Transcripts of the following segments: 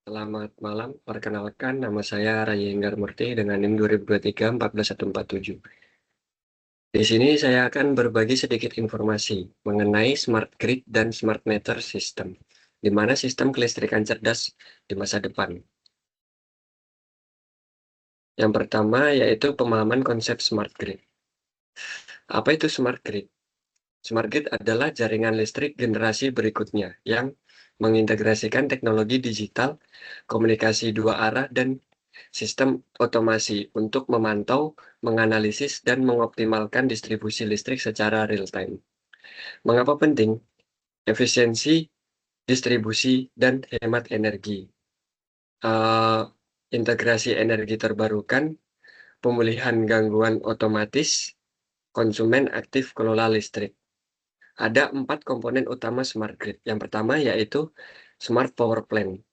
Selamat malam, perkenalkan nama saya Ray Enggar Murti dengan NIM 2023 14147. Di sini saya akan berbagi sedikit informasi mengenai smart grid dan smart meter system, di mana sistem kelistrikan cerdas di masa depan. Yang pertama yaitu pemahaman konsep smart grid. Apa itu smart grid? Smart grid adalah jaringan listrik generasi berikutnya yang mengintegrasikan teknologi digital, komunikasi dua arah, dan sistem otomasi untuk memantau, menganalisis, dan mengoptimalkan distribusi listrik secara real-time. Mengapa penting? Efisiensi, distribusi, dan hemat energi. Eh, Integrasi energi terbarukan, pemulihan gangguan otomatis, konsumen aktif kelola listrik. Ada 4 komponen utama smart grid. Yang pertama yaitu smart power plant,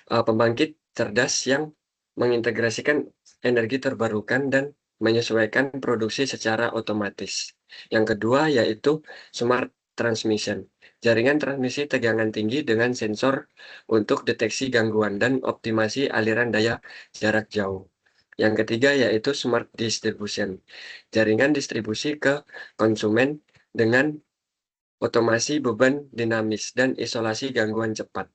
pembangkit cerdas yang mengintegrasikan energi terbarukan dan menyesuaikan produksi secara otomatis. Yang kedua yaitu smart transmission, jaringan transmisi tegangan tinggi dengan sensor untuk deteksi gangguan dan optimasi aliran daya jarak jauh. Yang ketiga yaitu smart distribution, jaringan distribusi ke konsumen dengan otomasi beban dinamis dan isolasi gangguan cepat.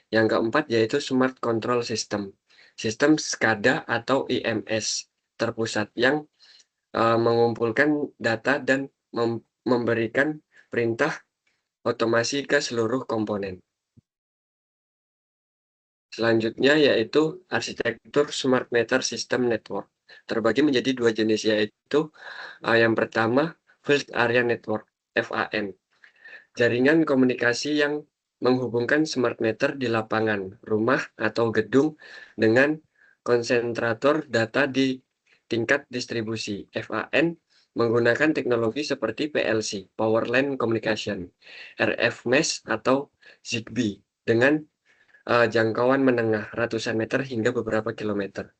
Yang keempat yaitu Smart Control System, sistem SCADA atau IMS terpusat yang mengumpulkan data dan memberikan perintah otomasi ke seluruh komponen. Selanjutnya yaitu arsitektur Smart Meter System Network. Terbagi menjadi dua jenis yaitu yang pertama Field Area Network (FAN). Jaringan komunikasi yang menghubungkan smart meter di lapangan, rumah, atau gedung dengan konsentrator data di tingkat distribusi. FAN menggunakan teknologi seperti PLC, Power Line Communication, RF Mesh, atau Zigbee dengan jangkauan menengah ratusan meter hingga beberapa kilometer.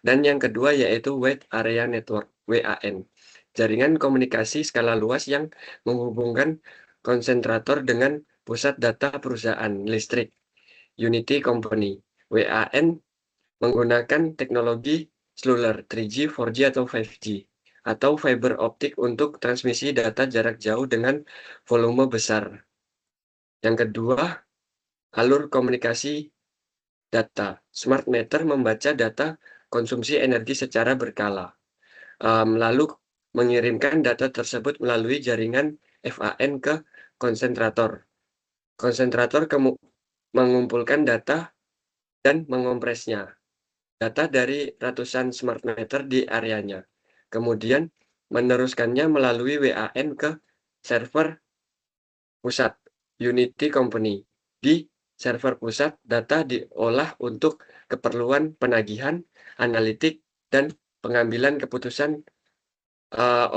Dan yang kedua yaitu Wide Area Network, WAN. Jaringan komunikasi skala luas yang menghubungkan konsentrator dengan pusat data perusahaan listrik, Unity Company. WAN menggunakan teknologi seluler 3G, 4G, atau 5G, atau fiber optik untuk transmisi data jarak jauh dengan volume besar. Yang kedua, alur komunikasi data. Smart meter membaca data konsumsi energi secara berkala, lalu mengirimkan data tersebut melalui jaringan FAN ke konsentrator. Konsentrator mengumpulkan data dan mengompresnya. Data dari ratusan smart meter di areanya. Kemudian meneruskannya melalui WAN ke server pusat, Unity Company. Di server pusat, data diolah untuk keperluan penagihan, analitik, dan pengambilan keputusan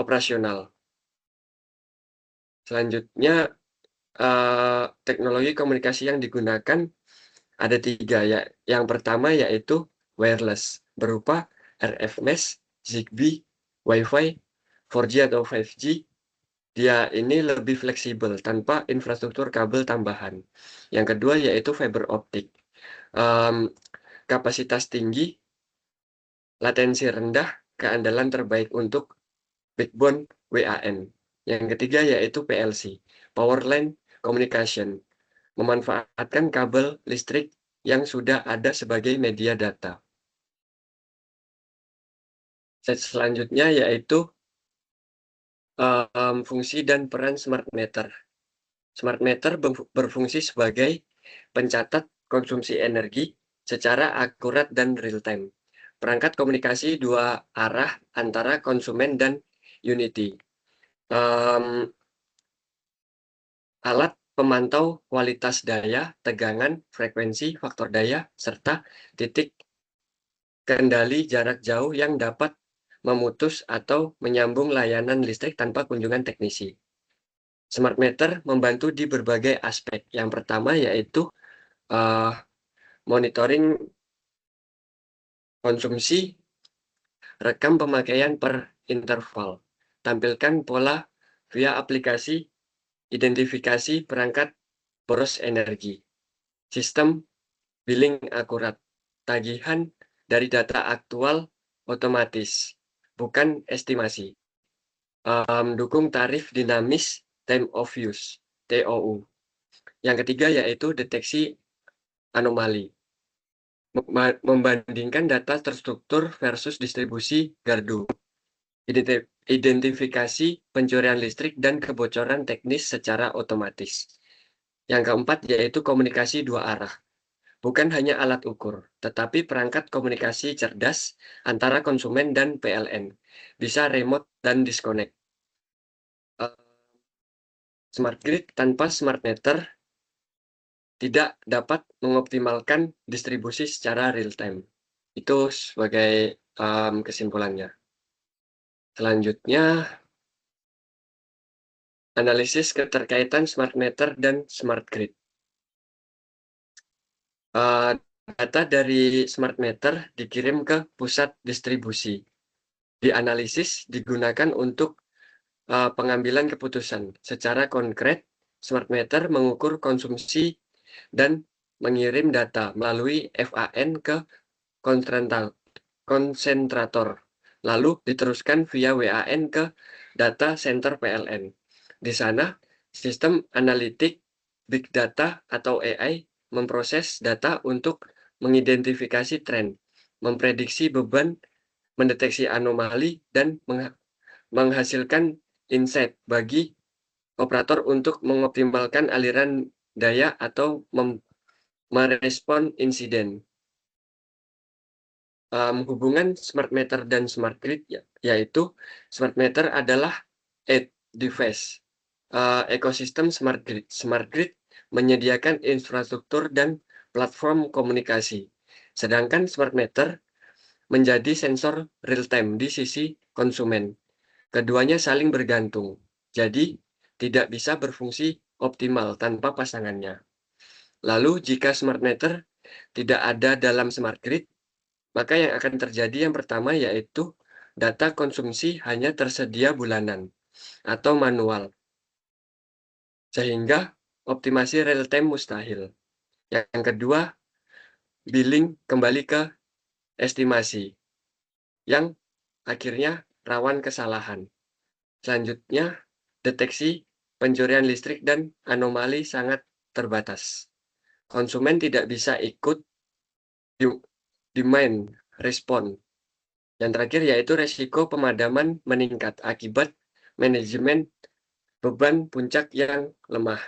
operasional. Selanjutnya, teknologi komunikasi yang digunakan ada 3 ya. Yang pertama yaitu wireless, berupa RF Mesh, Zigbee, Wi-Fi, 4G atau 5G. Dia ini lebih fleksibel tanpa infrastruktur kabel tambahan. Yang kedua yaitu fiber optik, um, kapasitas tinggi, latensi rendah, keandalan terbaik untuk backbone WAN. Yang ketiga yaitu PLC, Power Line Communication, memanfaatkan kabel listrik yang sudah ada sebagai media data. Selanjutnya yaitu fungsi dan peran smart meter. Smart meter berfungsi sebagai pencatat konsumsi energi secara akurat dan real-time. Perangkat komunikasi dua arah antara konsumen dan Unity. Alat pemantau kualitas daya, tegangan, frekuensi, faktor daya, serta titik kendali jarak jauh yang dapat memutus atau menyambung layanan listrik tanpa kunjungan teknisi. Smart meter membantu di berbagai aspek. Yang pertama yaitu uh, monitoring konsumsi, rekam pemakaian per interval, tampilkan pola via aplikasi, identifikasi perangkat boros energi. Sistem billing akurat, tagihan dari data aktual otomatis, bukan estimasi. Dukung tarif dinamis time of use, TOU. Yang ketiga yaitu deteksi anomali. Membandingkan data terstruktur versus distribusi gardu. Identifikasi pencurian listrik dan kebocoran teknis secara otomatis. Yang keempat yaitu komunikasi dua arah. Bukan hanya alat ukur, tetapi perangkat komunikasi cerdas antara konsumen dan PLN. Bisa remote dan disconnect. Smart grid tanpa smart meter tidak dapat mengoptimalkan distribusi secara real time. Itu sebagai kesimpulannya. Selanjutnya, analisis keterkaitan smart meter dan smart grid. Data dari smart meter dikirim ke pusat distribusi. Dianalisis digunakan untuk pengambilan keputusan. Secara konkret, smart meter mengukur konsumsi dan mengirim data melalui FAN ke konsentrator, lalu diteruskan via WAN ke data center PLN. Di sana, sistem analitik big data atau AI memproses data untuk mengidentifikasi tren, memprediksi beban, mendeteksi anomali, dan menghasilkan insight bagi operator untuk mengoptimalkan aliran daya atau merespon insiden. Hubungan smart meter dan smart grid yaitu smart meter adalah device ekosistem smart grid. Smart grid menyediakan infrastruktur dan platform komunikasi, sedangkan smart meter menjadi sensor real time di sisi konsumen. Keduanya saling bergantung, jadi tidak bisa berfungsi optimal tanpa pasangannya. Lalu jika smart meter tidak ada dalam smart grid, maka yang akan terjadi yang pertama yaitu data konsumsi hanya tersedia bulanan atau manual, sehingga optimasi real time mustahil. Yang kedua, billing kembali ke estimasi, yang akhirnya rawan kesalahan. Selanjutnya, deteksi pencurian listrik dan anomali sangat terbatas. Konsumen tidak bisa ikut demand respon. Yang terakhir yaitu resiko pemadaman meningkat akibat manajemen beban puncak yang lemah.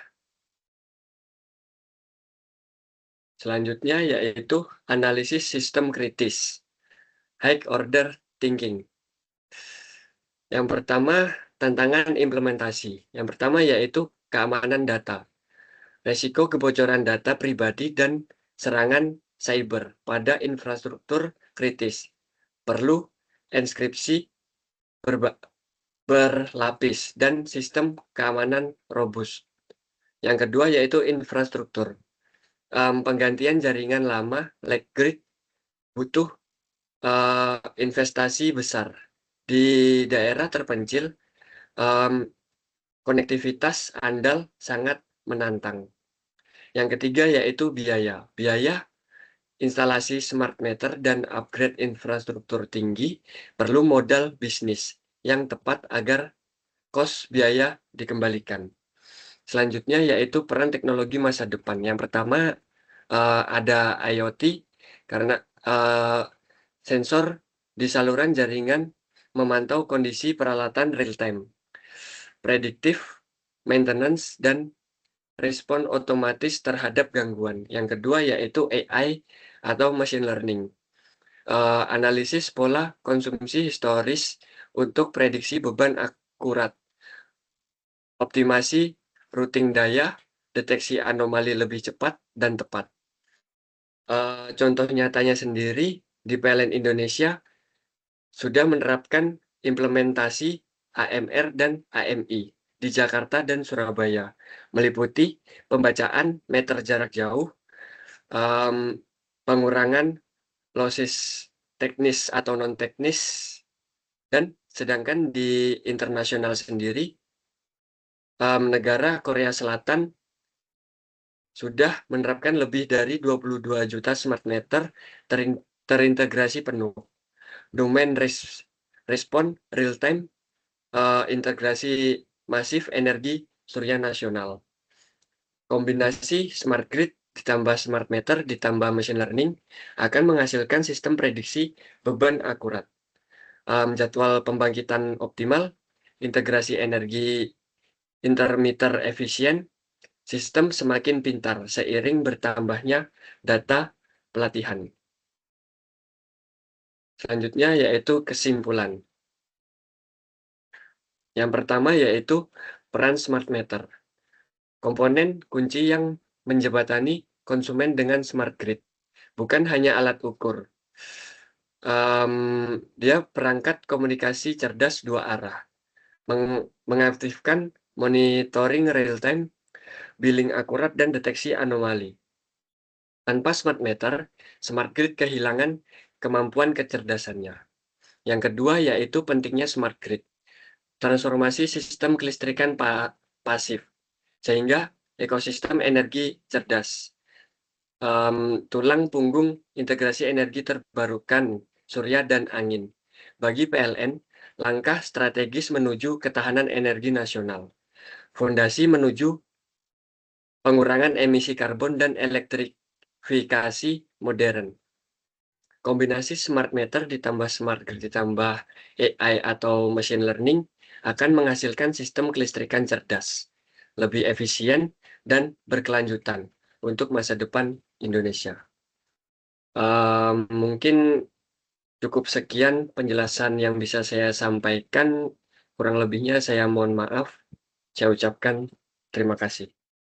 Selanjutnya yaitu analisis sistem kritis, high order thinking. Yang pertama, tantangan implementasi. Yang pertama yaitu keamanan data, resiko kebocoran data pribadi dan serangan cyber pada infrastruktur kritis. Perlu enskripsi berlapis dan sistem keamanan robust. Yang kedua yaitu infrastruktur. Penggantian jaringan lama, like grid, butuh investasi besar. Di daerah terpencil, konektivitas andal sangat menantang. Yang ketiga yaitu biaya. Biaya instalasi smart meter dan upgrade infrastruktur tinggi perlu modal bisnis yang tepat agar kos biaya dikembalikan. Selanjutnya yaitu peran teknologi masa depan. Yang pertama ada IoT karena sensor di saluran jaringan memantau kondisi peralatan real time, predictive maintenance dan respon otomatis terhadap gangguan. Yang kedua yaitu AI atau machine learning. Analisis pola konsumsi historis untuk prediksi beban akurat. Optimasi routing daya, deteksi anomali lebih cepat dan tepat. Contoh nyatanya sendiri di PLN Indonesia sudah menerapkan implementasi AMR dan AMI di Jakarta dan Surabaya, meliputi pembacaan meter jarak jauh, pengurangan losses teknis atau non-teknis, dan sedangkan di internasional sendiri, negara Korea Selatan sudah menerapkan lebih dari 22 juta smart meter terintegrasi penuh. Domain respon real time, integrasi masif energi surya nasional. Kombinasi smart grid ditambah smart meter ditambah machine learning akan menghasilkan sistem prediksi beban akurat, jadwal pembangkitan optimal, integrasi energi intermitter efisien, sistem semakin pintar seiring bertambahnya data pelatihan. Selanjutnya yaitu kesimpulan. Yang pertama yaitu peran smart meter. Komponen kunci yang menjembatani konsumen dengan smart grid, bukan hanya alat ukur. Dia perangkat komunikasi cerdas dua arah, mengaktifkan monitoring real time, billing akurat, dan deteksi anomali. Tanpa smart meter, smart grid kehilangan kemampuan kecerdasannya. Yang kedua yaitu pentingnya smart grid, transformasi sistem kelistrikan pasif, sehingga ekosistem energi cerdas. Tulang punggung integrasi energi terbarukan, surya dan angin. Bagi PLN, langkah strategis menuju ketahanan energi nasional. Fondasi menuju pengurangan emisi karbon dan elektrifikasi modern. Kombinasi smart meter ditambah smart grid ditambah AI atau machine learning akan menghasilkan sistem kelistrikan cerdas, lebih efisien, dan berkelanjutan untuk masa depan Indonesia. Mungkin cukup sekian penjelasan yang bisa saya sampaikan. Kurang lebihnya saya mohon maaf. Saya ucapkan terima kasih.